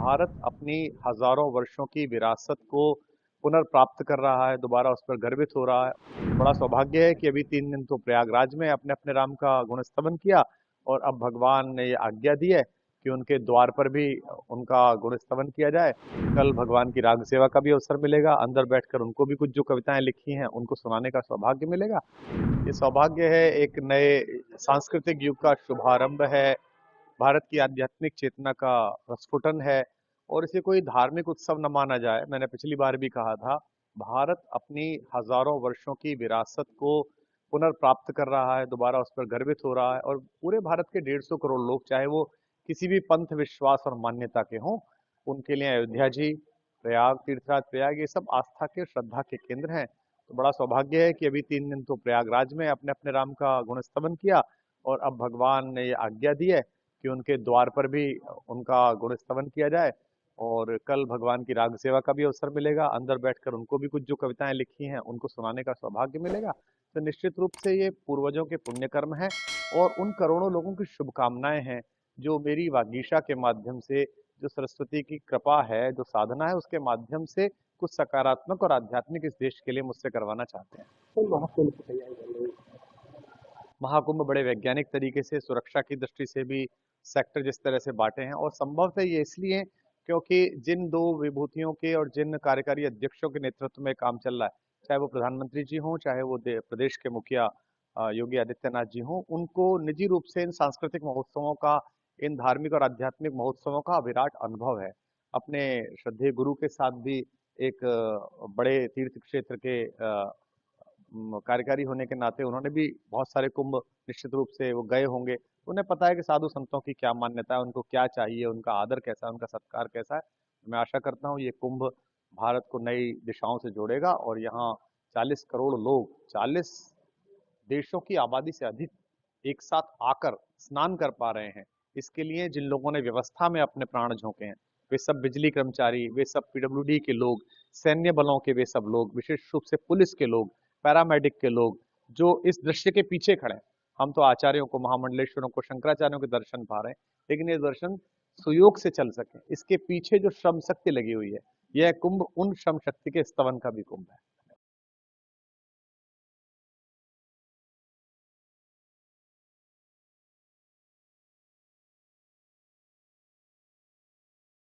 भारत अपनी हजारों वर्षों की विरासत को पुनर्प्राप्त कर रहा है, दोबारा उस पर गर्वित हो रहा है। बड़ा सौभाग्य है कि अभी 3 दिन तो प्रयागराज में अपने अपने राम का गुणस्तवन किया और अब भगवान ने ये आज्ञा दी है कि उनके द्वार पर भी उनका गुणस्तवन किया जाए। कल भगवान की राग सेवा का भी अवसर मिलेगा, अंदर बैठकर उनको भी कुछ जो कविताएं लिखी हैं उनको सुनाने का सौभाग्य मिलेगा। ये सौभाग्य है, एक नए सांस्कृतिक युग का शुभारंभ है, भारत की आध्यात्मिक चेतना का प्रस्फुटन है। और इसे कोई धार्मिक उत्सव न माना जाए। मैंने पिछली बार भी कहा था, भारत अपनी हजारों वर्षों की विरासत को पुनर्प्राप्त कर रहा है, दोबारा उस पर गर्वित हो रहा है। और पूरे भारत के 150 करोड़ लोग, चाहे वो किसी भी पंथ विश्वास और मान्यता के हों, उनके लिए अयोध्या जी, प्रयाग, तीर्थराज प्रयाग, ये सब आस्था के, श्रद्धा के केंद्र हैं। तो बड़ा सौभाग्य है कि अभी 3 दिन तो प्रयागराज में अपने अपने राम का गुणस्तवन किया और अब भगवान ने ये आज्ञा दी है कि उनके द्वार पर भी उनका गुणस्तवन किया जाए। और कल भगवान की राग सेवा का भी अवसर मिलेगा, अंदर बैठकर उनको भी कुछ जो कविताएं लिखी हैं उनको सुनाने का सौभाग्य मिलेगा। तो निश्चित रूप से ये पूर्वजों के पुण्य कर्म है और उन करोड़ों लोगों की शुभकामनाएं हैं जो मेरी वागीशा के माध्यम से, जो सरस्वती की कृपा है, जो साधना है, उसके माध्यम से कुछ सकारात्मक और आध्यात्मिक इस देश के लिए मुझसे करवाना चाहते हैं। तो महाकुंभ की तैयारी कर रही है। महाकुंभ बड़े वैज्ञानिक तरीके से, सुरक्षा की दृष्टि से भी सेक्टर जिस तरह से बांटे हैं, और संभवतः ये इसलिए क्योंकि जिन दो विभूतियों के और जिन कार्यकारी अध्यक्षों के नेतृत्व में काम चल रहा है, चाहे वो प्रधानमंत्री जी हों, चाहे वो प्रदेश के मुखिया योगी आदित्यनाथ जी हों, उनको निजी रूप से इन सांस्कृतिक महोत्सवों का, इन धार्मिक और आध्यात्मिक महोत्सवों का विराट अनुभव है। अपने श्रद्धेय गुरु के साथ भी एक बड़े तीर्थ क्षेत्र के कार्यकारी होने के नाते उन्होंने भी बहुत सारे कुंभ निश्चित रूप से वो गए होंगे। उन्हें पता है कि साधु संतों की क्या मान्यता है, उनको क्या चाहिए, उनका आदर कैसा है, उनका सत्कार कैसा है। मैं आशा करता हूँ ये कुंभ भारत को नई दिशाओं से जोड़ेगा और यहाँ 40 करोड़ लोग, 40 देशों की आबादी से अधिक एक साथ आकर स्नान कर पा रहे हैं। इसके लिए जिन लोगों ने व्यवस्था में अपने प्राण झोंके हैं, वे सब बिजली कर्मचारी, वे सब पीडब्ल्यूडी के लोग, सैन्य बलों के वे सब लोग, विशेष रूप से पुलिस के लोग, पैरामेडिक के लोग, जो इस दृश्य के पीछे खड़े हैं। हम तो आचार्यों को, महामंडलेश्वरों को, शंकराचार्यों के दर्शन पा रहे हैं, लेकिन ये दर्शन सुयोग से चल सके, इसके पीछे जो श्रम शक्ति लगी हुई है, यह कुंभ उन श्रम शक्ति के स्तवन का भी कुंभ है।